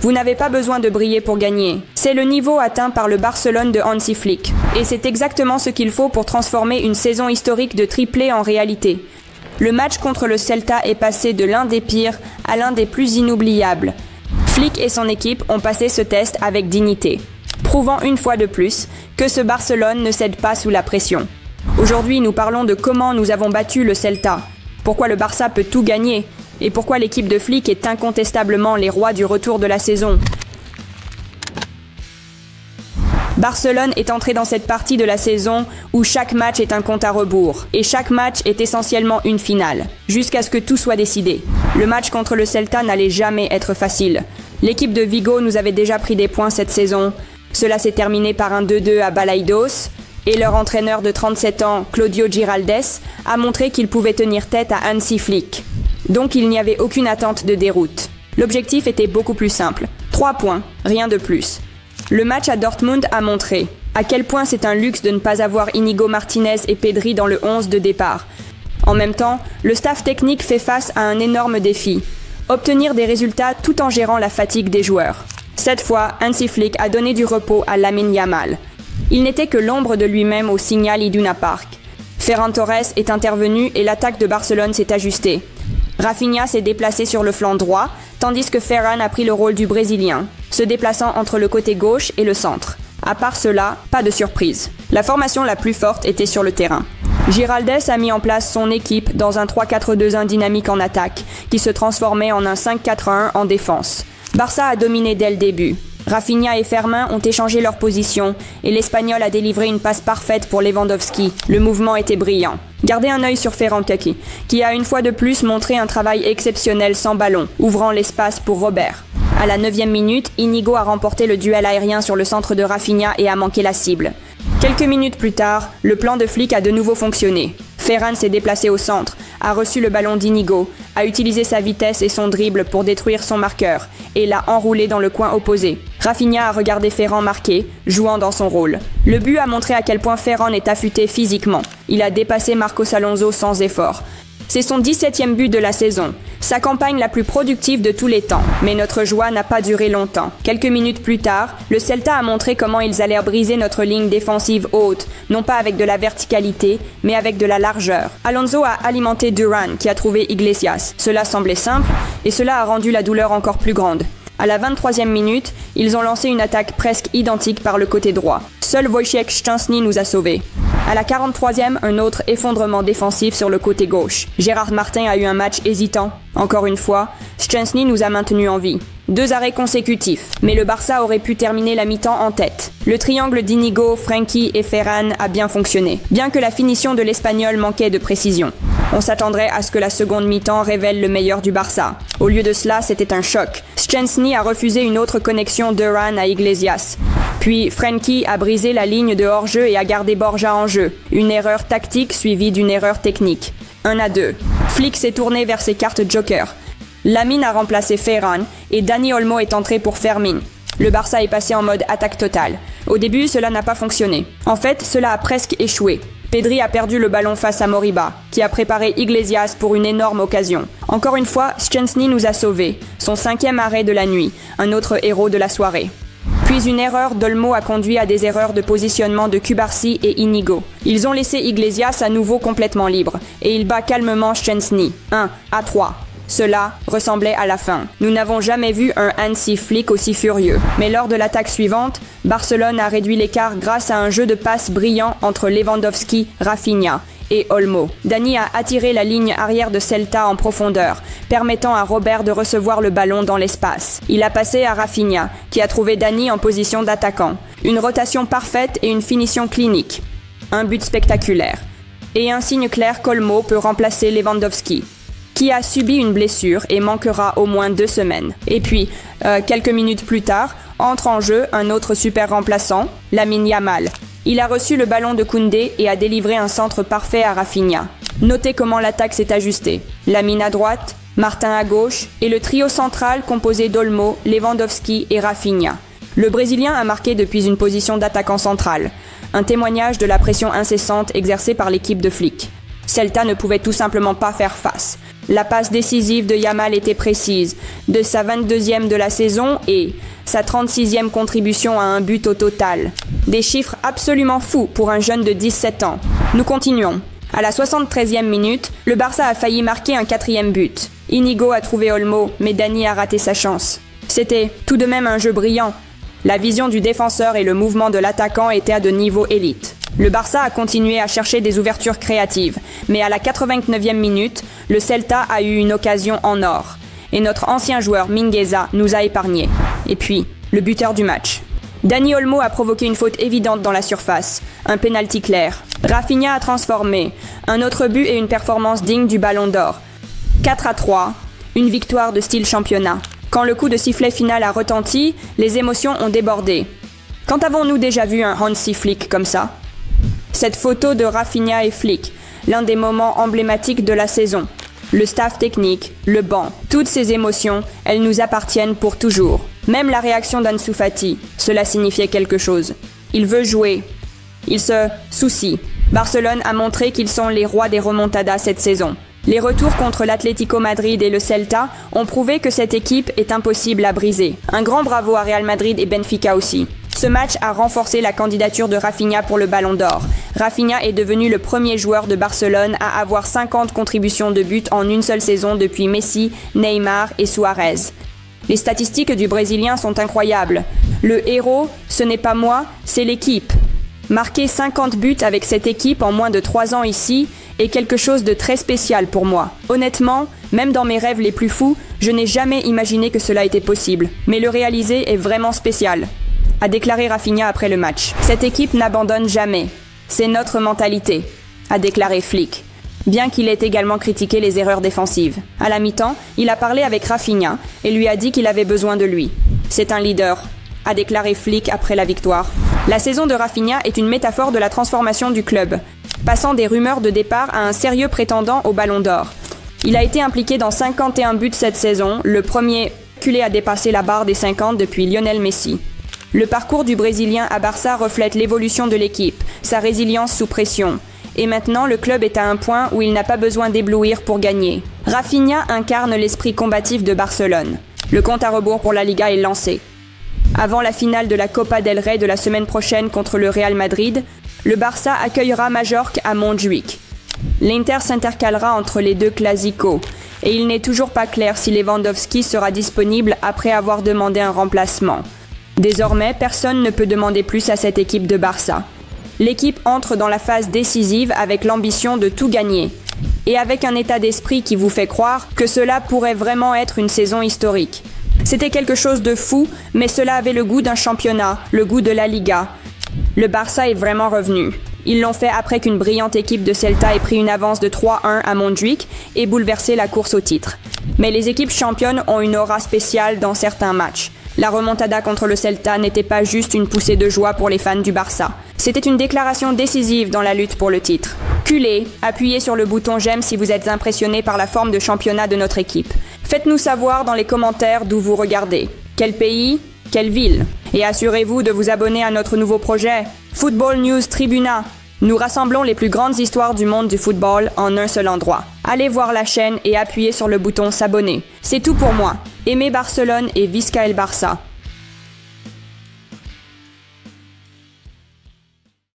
Vous n'avez pas besoin de briller pour gagner. C'est le niveau atteint par le Barcelone de Hansi Flick. Et c'est exactement ce qu'il faut pour transformer une saison historique de triplé en réalité. Le match contre le Celta est passé de l'un des pires à l'un des plus inoubliables. Flick et son équipe ont passé ce test avec dignité, prouvant une fois de plus que ce Barcelone ne cède pas sous la pression. Aujourd'hui, nous parlons de comment nous avons battu le Celta, pourquoi le Barça peut tout gagner et pourquoi l'équipe de Flick est incontestablement les rois du retour de la saison. Barcelone est entré dans cette partie de la saison où chaque match est un compte à rebours et chaque match est essentiellement une finale, jusqu'à ce que tout soit décidé. Le match contre le Celta n'allait jamais être facile. L'équipe de Vigo nous avait déjà pris des points cette saison. Cela s'est terminé par un 2-2 à Balaidos et leur entraîneur de 37 ans, Claudio Giraldes, a montré qu'il pouvait tenir tête à Hansi Flick. Donc il n'y avait aucune attente de déroute. L'objectif était beaucoup plus simple. 3 points, rien de plus. Le match à Dortmund a montré à quel point c'est un luxe de ne pas avoir Íñigo Martínez et Pedri dans le 11 de départ. En même temps, le staff technique fait face à un énorme défi. Obtenir des résultats tout en gérant la fatigue des joueurs. Cette fois, Hansi Flick a donné du repos à Lamine Yamal. Il n'était que l'ombre de lui-même au Signal Iduna Park. Ferran Torres est intervenu et l'attaque de Barcelone s'est ajustée. Rafinha s'est déplacé sur le flanc droit, tandis que Ferran a pris le rôle du Brésilien, se déplaçant entre le côté gauche et le centre. À part cela, pas de surprise. La formation la plus forte était sur le terrain. Giraldes a mis en place son équipe dans un 3-4-2-1 dynamique en attaque, qui se transformait en un 5-4-1 en défense. Barça a dominé dès le début. Rafinha et Fermin ont échangé leurs positions et l'Espagnol a délivré une passe parfaite pour Lewandowski. Le mouvement était brillant. Gardez un œil sur Ferran Kaki, qui a une fois de plus montré un travail exceptionnel sans ballon, ouvrant l'espace pour Robert. À la 9e minute, Íñigo a remporté le duel aérien sur le centre de Rafinha et a manqué la cible. Quelques minutes plus tard, le plan de Flick a de nouveau fonctionné. Ferran s'est déplacé au centre, a reçu le ballon d'Íñigo, a utilisé sa vitesse et son dribble pour détruire son marqueur et l'a enroulé dans le coin opposé. Rafinha a regardé Ferran marquer, jouant dans son rôle. Le but a montré à quel point Ferran est affûté physiquement. Il a dépassé Marcos Alonso sans effort. C'est son 17e but de la saison, sa campagne la plus productive de tous les temps. Mais notre joie n'a pas duré longtemps. Quelques minutes plus tard, le Celta a montré comment ils allaient briser notre ligne défensive haute, non pas avec de la verticalité, mais avec de la largeur. Alonso a alimenté Duran, qui a trouvé Iglesias. Cela semblait simple, et cela a rendu la douleur encore plus grande. À la 23e minute, ils ont lancé une attaque presque identique par le côté droit. Seul Wojciech Szczęsny nous a sauvés. À la 43e, un autre effondrement défensif sur le côté gauche. Gérard Martin a eu un match hésitant. Encore une fois, Szczęsny nous a maintenus en vie. 2 arrêts consécutifs, mais le Barça aurait pu terminer la mi-temps en tête. Le triangle d'Íñigo, Frenkie et Ferran a bien fonctionné, bien que la finition de l'Espagnol manquait de précision. On s'attendrait à ce que la seconde mi-temps révèle le meilleur du Barça. Au lieu de cela, c'était un choc. Szczęsny a refusé une autre connexion Duran à Iglesias. Puis Frenkie a brisé la ligne de hors-jeu et a gardé Borja en jeu. Une erreur tactique suivie d'une erreur technique. 1-2. Flick s'est tourné vers ses cartes joker. Lamine a remplacé Ferran et Dani Olmo est entré pour Fermin. Le Barça est passé en mode attaque totale. Au début, cela n'a pas fonctionné. En fait, cela a presque échoué. Pedri a perdu le ballon face à Moriba, qui a préparé Iglesias pour une énorme occasion. Encore une fois, Szczęsny nous a sauvés. Son 5e arrêt de la nuit, un autre héros de la soirée. Puis une erreur d'Olmo a conduit à des erreurs de positionnement de Cubarsí et Íñigo. Ils ont laissé Iglesias à nouveau complètement libre, et il bat calmement Szczęsny. 1-3. Cela ressemblait à la fin. Nous n'avons jamais vu un Hansi Flick aussi furieux. Mais lors de l'attaque suivante, Barcelone a réduit l'écart grâce à un jeu de passes brillant entre Lewandowski, Rafinha et Olmo. Dani a attiré la ligne arrière de Celta en profondeur, permettant à Robert de recevoir le ballon dans l'espace. Il a passé à Rafinha, qui a trouvé Dani en position d'attaquant. Une rotation parfaite et une finition clinique. Un but spectaculaire. Et un signe clair qu'Olmo peut remplacer Lewandowski, qui a subi une blessure et manquera au moins 2 semaines. Et puis, quelques minutes plus tard, entre en jeu un autre super remplaçant, Lamine Yamal. Il a reçu le ballon de Koundé et a délivré un centre parfait à Rafinha. Notez comment l'attaque s'est ajustée. Lamine à droite, Martin à gauche et le trio central composé d'Olmo, Lewandowski et Rafinha. Le Brésilien a marqué depuis une position d'attaquant central, un témoignage de la pression incessante exercée par l'équipe de Flick. Celta ne pouvait tout simplement pas faire face. La passe décisive de Yamal était précise, de sa 22e de la saison et sa 36e contribution à un but au total. Des chiffres absolument fous pour un jeune de 17 ans. Nous continuons. À la 73e minute, le Barça a failli marquer un 4e but. Inigo a trouvé Olmo, mais Dani a raté sa chance. C'était tout de même un jeu brillant. La vision du défenseur et le mouvement de l'attaquant étaient à de niveau élite. Le Barça a continué à chercher des ouvertures créatives, mais à la 89e minute, le Celta a eu une occasion en or. Et notre ancien joueur Mingueza nous a épargnés. Et puis, le buteur du match. Dani Olmo a provoqué une faute évidente dans la surface, un pénalty clair. Rafinha a transformé, un autre but et une performance digne du Ballon d'Or. 4-3, une victoire de style championnat. Quand le coup de sifflet final a retenti, les émotions ont débordé. Quand avons-nous déjà vu un Hansi Flick comme ça ? Cette photo de Rafinha et Flick, l'un des moments emblématiques de la saison. Le staff technique, le banc, toutes ces émotions, elles nous appartiennent pour toujours. Même la réaction d'Ansu Fati, cela signifiait quelque chose. Il veut jouer. Il se soucie. Barcelone a montré qu'ils sont les rois des remontadas cette saison. Les retours contre l'Atlético Madrid et le Celta ont prouvé que cette équipe est impossible à briser. Un grand bravo à Real Madrid et Benfica aussi. Ce match a renforcé la candidature de Rafinha pour le Ballon d'Or. Rafinha est devenu le premier joueur de Barcelone à avoir 50 contributions de but en une seule saison depuis Messi, Neymar et Suarez. Les statistiques du Brésilien sont incroyables. Le héros, ce n'est pas moi, c'est l'équipe. Marquer 50 buts avec cette équipe en moins de 3 ans ici est quelque chose de très spécial pour moi. Honnêtement, même dans mes rêves les plus fous, je n'ai jamais imaginé que cela était possible. Mais le réaliser est vraiment spécial, a déclaré Rafinha après le match. Cette équipe n'abandonne jamais. C'est notre mentalité, a déclaré Flick, bien qu'il ait également critiqué les erreurs défensives. À la mi-temps, il a parlé avec Rafinha et lui a dit qu'il avait besoin de lui. C'est un leader, a déclaré Flick après la victoire. La saison de Rafinha est une métaphore de la transformation du club, passant des rumeurs de départ à un sérieux prétendant au Ballon d'Or. Il a été impliqué dans 51 buts cette saison, le premier culé à dépasser la barre des 50 depuis Lionel Messi. Le parcours du Brésilien à Barça reflète l'évolution de l'équipe, sa résilience sous pression. Et maintenant, le club est à un point où il n'a pas besoin d'éblouir pour gagner. Rafinha incarne l'esprit combatif de Barcelone. Le compte à rebours pour la Liga est lancé. Avant la finale de la Copa del Rey de la semaine prochaine contre le Real Madrid, le Barça accueillera Majorque à Montjuïc. L'Inter s'intercalera entre les deux clásicos, et il n'est toujours pas clair si Lewandowski sera disponible après avoir demandé un remplacement. Désormais, personne ne peut demander plus à cette équipe de Barça. L'équipe entre dans la phase décisive avec l'ambition de tout gagner, et avec un état d'esprit qui vous fait croire que cela pourrait vraiment être une saison historique. C'était quelque chose de fou, mais cela avait le goût d'un championnat, le goût de la Liga. Le Barça est vraiment revenu. Ils l'ont fait après qu'une brillante équipe de Celta ait pris une avance de 3-1 à Montjuïc et bouleversé la course au titre. Mais les équipes championnes ont une aura spéciale dans certains matchs. La remontada contre le Celta n'était pas juste une poussée de joie pour les fans du Barça. C'était une déclaration décisive dans la lutte pour le titre. Culez, appuyez sur le bouton j'aime si vous êtes impressionné par la forme de championnat de notre équipe. Faites-nous savoir dans les commentaires d'où vous regardez. Quel pays ? Quelle ville ? Et assurez-vous de vous abonner à notre nouveau projet, Football News Tribuna. Nous rassemblons les plus grandes histoires du monde du football en un seul endroit. Allez voir la chaîne et appuyez sur le bouton s'abonner. C'est tout pour moi. Aimez Barcelone et Visca el Barça.